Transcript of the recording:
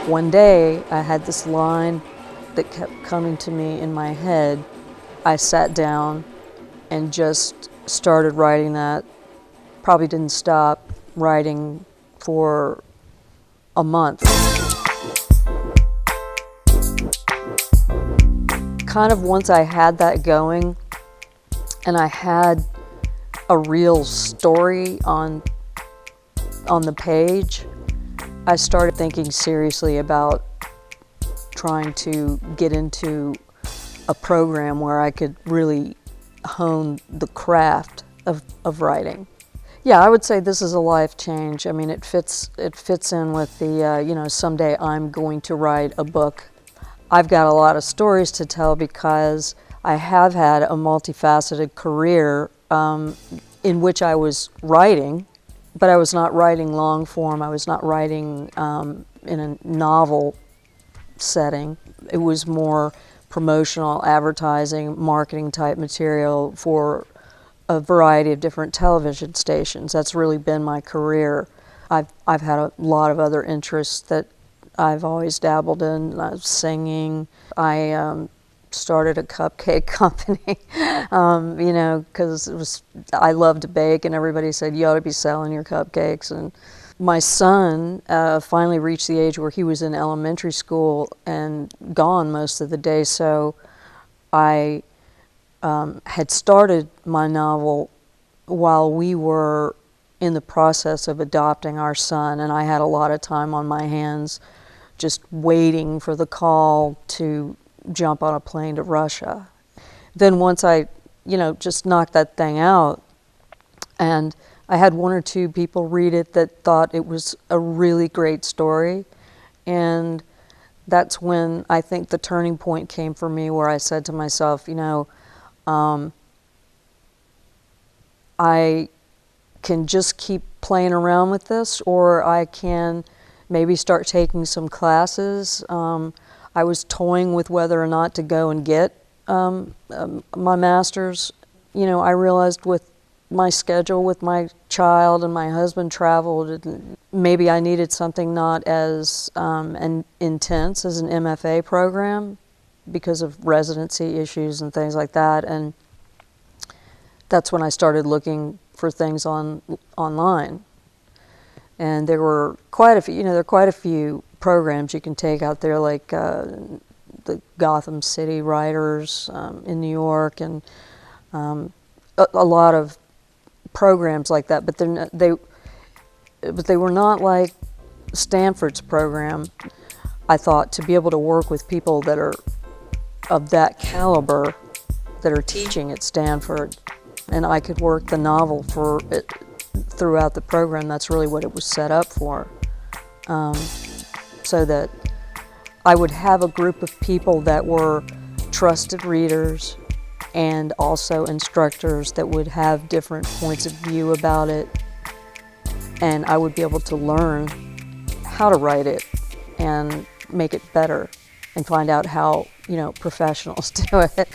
One day I had this line that kept coming to me in my head. I sat down and just started writing that. Probably didn't stop writing for a month. Kind of once I had that going and I had a real story on the page, I started thinking seriously about trying to get into a program where I could really hone the craft of writing. Yeah, I would say this is a life change. I mean, it fits in with the, someday I'm going to write a book. I've got a lot of stories to tell because I have had a multifaceted career in which I was writing, but I was not writing long form. I was not writing in a novel setting. It was more promotional, advertising, marketing type material for a variety of different television stations. That's really been my career. I've had a lot of other interests that I've always dabbled in, singing. I started a cupcake company, because I love to bake, and everybody said, you ought to be selling your cupcakes. And my son finally reached the age where he was in elementary school and gone most of the day, so I had started my novel while we were in the process of adopting our son, and I had a lot of time on my hands just waiting for the call to jump on a plane to Russia. Then once I, just knocked that thing out, and I had one or two people read it that thought it was a really great story, and that's when I think the turning point came for me, where I said to myself, I can just keep playing around with this, or I can maybe start taking some classes. I was toying with whether or not to go and get my master's. I realized with my schedule with my child and my husband traveled, and maybe I needed something not as intense as an MFA program because of residency issues and things like that. And that's when I started looking for things online. And there were quite a few, there are quite a few programs you can take out there, like the Gotham City Writers in New York, and a lot of programs like that. But they were not like Stanford's program. I thought to be able to work with people that are of that caliber, that are teaching at Stanford, and I could work the novel for it throughout the program. That's really what it was set up for, so that I would have a group of people that were trusted readers and also instructors that would have different points of view about it, and I would be able to learn how to write it and make it better and find out how professionals do it.